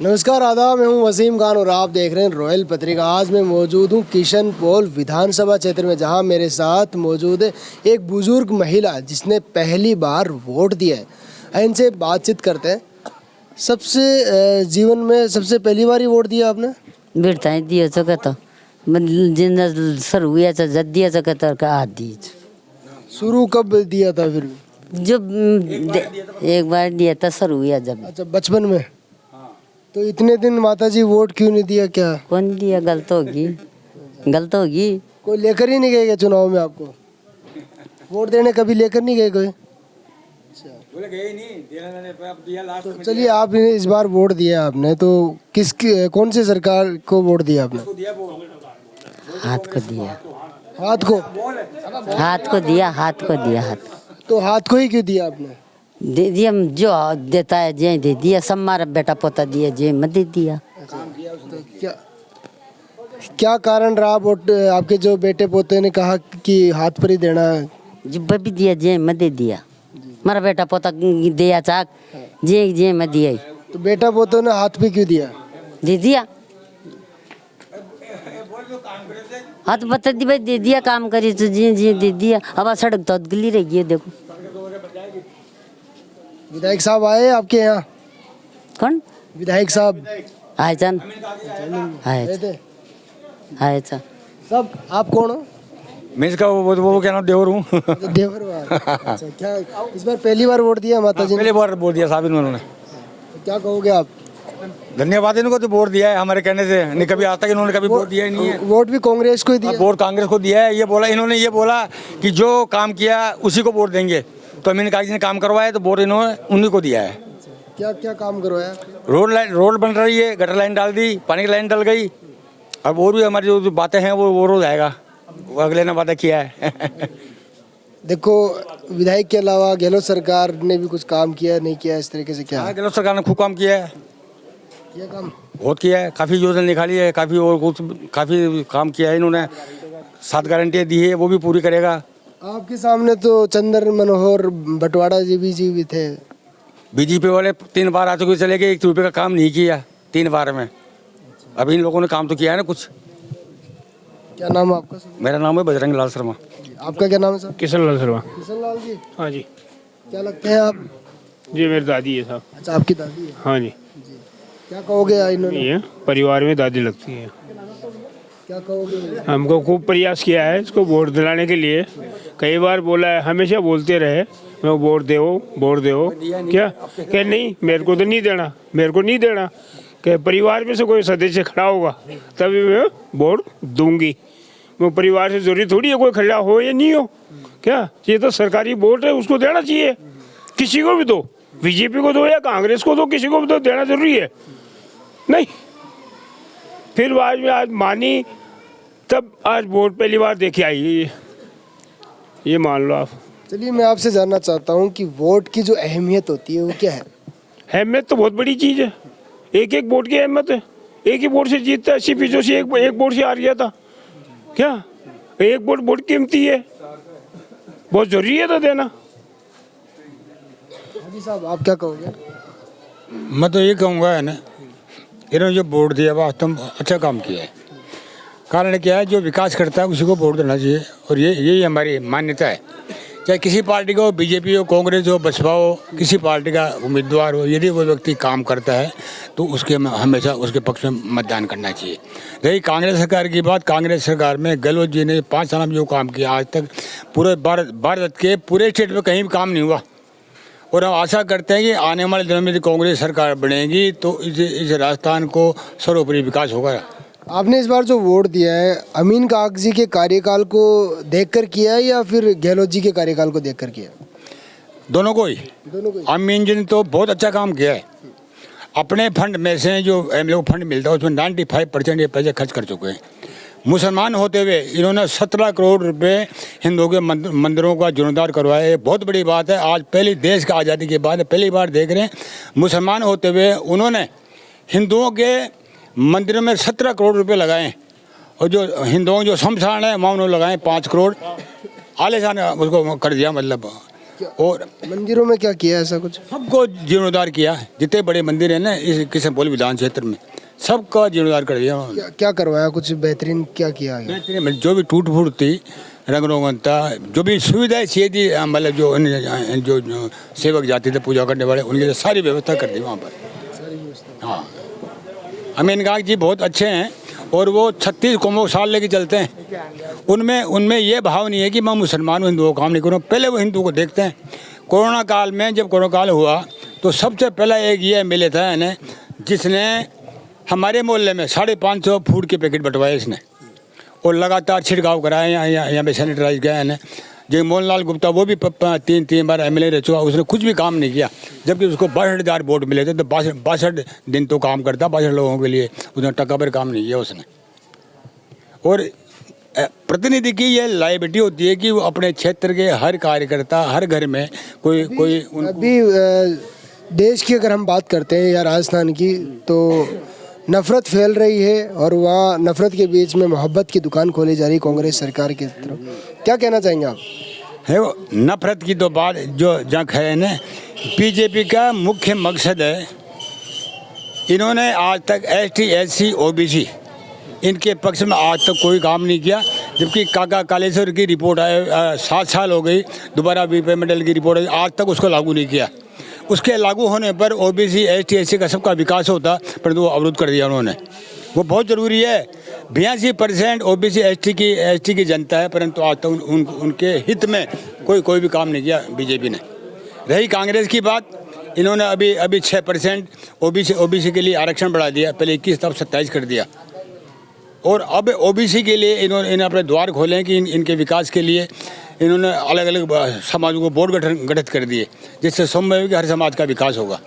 नमस्कार आदाब, मैं हूं वसीम खान और आप देख रहे हैं रॉयल पत्रिका। आज मैं मौजूद हूं किशनपोल विधानसभा क्षेत्र में, जहां मेरे साथ मौजूद है एक बुजुर्ग महिला जिसने पहली बार वोट दिया है। इनसे बातचीत करते हैं। जीवन में सबसे पहली बार ही वोट दिया आपने? भेटता दिया तो जिन सर हुआ जद दिया का आदि शुरू कब दिया था? फिर जब एक बार दिया था सर हुआ जब। अच्छा, बचपन में। तो इतने दिन माताजी वोट क्यों नहीं दिया? क्या कौन दिया? गलत होगी। कोई लेकर ही नहीं गए क्या चुनाव में? आपको वोट देने कभी लेकर नहीं गए कोई? बोले गए नहीं, दिया लास्ट में। चलिए, आप इस बार वोट दिया आपने, तो कौन सी सरकार को वोट दिया आपने? हाथ को दिया। हाथ को? हाथ को दिया। तो हाथ को ही क्यों दिया आपने? दे दिया, जो देता है जे दे दिया। सब मारा बेटा पोता दिया, जे मत दे दिया। तो क्या कारण रहा? वोट आपके जो बेटे पोते ने कहा कि हाथ पर ही देना है। जब भी दिया जे मत दे दिया। मारा बेटा पोता दिया चाक जे मत दिया। तो बेटा पोतों ने हाथ पे क्यों दिया? दे दिया। हाथ बता दी भाई, दे दिया। काम करी तो जी दे दिया। अब सड़क तो गली रही है, देखो। विधायक साहब आए आपके यहाँ? कौन विधायक साहब आए चन? आए चा। सब आप कौन हो? मैं इसका वो क्या नाम, देवर हूँ। देवर वाला। अच्छा, क्या इस बार पहली बार वोट दिया माताजी ने? पहले बार बोल दिया साहब इन्होंने। तो क्या कहोगे आप? धन्यवाद इनको तो वोट दिया है हमारे कहने से। नहीं कभी आज तक इन्होंने कभी वोट दिया ही नहीं है। वोट भी कांग्रेस को ही दिया? वोट कांग्रेस को दिया है। इन्होंने बोला कि जो काम किया उसी को वोट देंगे। तो अमीन कागजी ने काम करवाया तो वोट इन्होंने उन्हीं को दिया है। क्या क्या काम करवाया? रोड बन रही है, गटर लाइन डाल दी, पानी की लाइन डल गई। अब और भी हमारी जो बातें हैं वो रोज आएगा। वो अगले ने वादा किया है। देखो, विधायक के अलावा गहलोत सरकार ने भी कुछ काम किया नहीं किया इस तरीके से? क्या गहलोत सरकार ने खूब काम किया है। किया काम? बहुत किया है, काफ़ी योजना निकाली है, काफ़ी काम किया है इन्होंने। 7 गारंटियाँ दी है, वो भी पूरी करेगा। आपके सामने तो चंद्र मनोहर बंटवाड़ा जी भी थे। बीजेपी वाले 3 बार आ चुके, चले गए। 1 रुपये का काम नहीं किया 3 बार में। अभी इन लोगों ने काम तो किया है ना कुछ। क्या नाम है आपका? मेरा नाम है बजरंग लाल शर्मा। आपका क्या नाम है सर? किशन लाल शर्मा। किशन लाल जी, हाँ जी। क्या लगते हैं आप? जी मेरी दादी है साहब। अच्छा, आपकी दादी है? हाँ जी। क्या कहोगे इन्होंने? ये परिवार में दादी लगती है। क्या कहोगे? हमको खूब प्रयास किया है इसको वोट दिलाने के लिए। कई बार बोला है, हमेशा बोलते रहे वोट दो क्या नहीं, मेरे को तो नहीं देना। कि परिवार में से कोई सदस्य खड़ा होगा तभी मैं वोट दूंगी। वो परिवार से जरूरी थोड़ी है कोई खड़ा हो या नहीं हो। क्या ये तो सरकारी वोट है, उसको देना चाहिए। किसी को भी दो, बीजेपी को दो या कांग्रेस को दो, किसी को भी दो, देना जरूरी है नहीं। फिर आज मानी तब आज वोट पहली बार देखे आई, ये मान लो आप। चलिए, मैं आपसे जानना चाहता हूँ कि वोट की जो अहमियत होती है वो क्या है? अहमियत तो बहुत बड़ी चीज़ है। एक वोट की अहमियत है। एक ही वोट से जीतता है, 80-85 एक वोट से हार गया था। क्या एक वोट कीमती है, बहुत जरूरी है तो देना। हाजी साहब, आप क्या कहोगे? मैं तो ये कहूँगा है ना, इन्होंने जो वोट दिया वास्तव में अच्छा काम किया है। कारण क्या है, जो विकास करता है उसी को वोट देना चाहिए। और यही हमारी मान्यता है। चाहे किसी पार्टी को, बीजेपी हो, कांग्रेस हो, बसपा हो, किसी पार्टी का उम्मीदवार हो, यदि वो व्यक्ति काम करता है तो उसके हमेशा उसके पक्ष में मतदान करना चाहिए। रही कांग्रेस सरकार की बात, कांग्रेस सरकार में गहलोत जी ने 5 साल में जो काम किया, आज तक पूरे भारत के पूरे स्टेट में कहीं भी काम नहीं हुआ। और हम आशा करते हैं कि आने वाले दिनों में यदि कांग्रेस सरकार बनेगी तो इस राजस्थान को सर्वोपरि विकास होगा। आपने इस बार जो वोट दिया है, अमीन कागजी के कार्यकाल को देखकर किया है या फिर गहलोत जी के कार्यकाल को देखकर किया? दोनों को ही। अमीन जी ने तो बहुत अच्छा काम किया है। अपने फंड में से जो एमएलए को फंड मिलता है उसमें 95% ये पैसे खर्च कर चुके हैं। मुसलमान होते हुए इन्होंने 17 करोड़ रुपए हिंदुओं के मंदिरों का जीर्णोद्धार करवाया। ये बहुत बड़ी बात है। आज पहली देश का आज़ादी के बाद पहली बार देख रहे हैं मुसलमान होते हुए उन्होंने हिंदुओं के मंदिरों में 17 करोड़ रुपए लगाए। और जो हिंदुओं जो शमशान है वहाँ उन्होंने लगाए 5 करोड़। आलिशान उसको कर दिया। मतलब और मंदिरों में क्या किया ऐसा कुछ? सबको जीर्णोद्धार किया है। जितने बड़े मंदिर हैं ना इस किशनपोल विधान क्षेत्र में, सबका जीर्णोद्धार कर दिया उन्होंने। क्या करवाया, कुछ बेहतरीन क्या किया है? बेहतरीन, जो भी टूट फूट थी, रंग रोगन था, जो भी सुविधाएं चाहिए थी, मतलब जो सेवक जाते थे पूजा करने वाले, उनके लिए सारी व्यवस्था कर दी वहाँ पर। हाँ, अमीन खान जी बहुत अच्छे हैं और वो 36 कौमों साल लेके चलते हैं। उनमें ये भाव नहीं है कि मैं मुसलमान हूँ, हिंदुओं का काम नहीं करूँ, पहले वो हिंदुओं को देखते हैं। कोरोना काल में जब कोरोना काल हुआ तो सबसे पहला एक ये एमएलए था इन्हें, जिसने हमारे मोहल्ले में 550 फूड के पैकेट बंटवाए इसने, और लगातार छिड़काव कराए। यहाँ पे सैनिटाइज गए हैं। जगमोहन लाल गुप्ता वो भी 3 बार एमएलए रह चुका, उसने कुछ भी काम नहीं किया, जबकि उसको 62,000 वोट मिले थे। तो 62 दिन तो काम करता, 62 लोगों के लिए उसने टका पर काम नहीं किया उसने। और प्रतिनिधि की ये लायबिलिटी होती है कि वो अपने क्षेत्र के हर कार्यकर्ता, हर घर में कोई अभी देश की अगर हम बात करते हैं या राजस्थान की, तो नफरत फैल रही है और वहाँ नफरत के बीच में मोहब्बत की दुकान खोली जा रही है कांग्रेस सरकार की तरफ। क्या कहना चाहेंगे आप? है वो नफरत की तो बात जो जंग है ना, बीजेपी का मुख्य मकसद है, इन्होंने आज तक ST SC OBC इनके पक्ष में आज तक कोई काम नहीं किया। जबकि काका कालेश्वर की रिपोर्ट आए 7 साल हो गई, दोबारा BP मेडल की रिपोर्ट आई, आज तक उसको लागू नहीं किया। उसके लागू होने पर OBC ST SC का सबका विकास होता, परंतु वो अवरुद्ध कर दिया उन्होंने। वो बहुत ज़रूरी है। 82% OBC ST की जनता है, परंतु आज तक उनके हित में कोई भी काम नहीं किया बीजेपी ने। रही कांग्रेस की बात, इन्होंने अभी 6% OBC के लिए आरक्षण बढ़ा दिया, पहले 21 था, 27 कर दिया। और अब OBC के लिए इन्होंने अपने द्वार खोले हैं कि इनके विकास के लिए इन्होंने अलग अलग समाजों को बोर्ड गठित कर दिए, जिससे संभव है कि हर समाज का विकास होगा।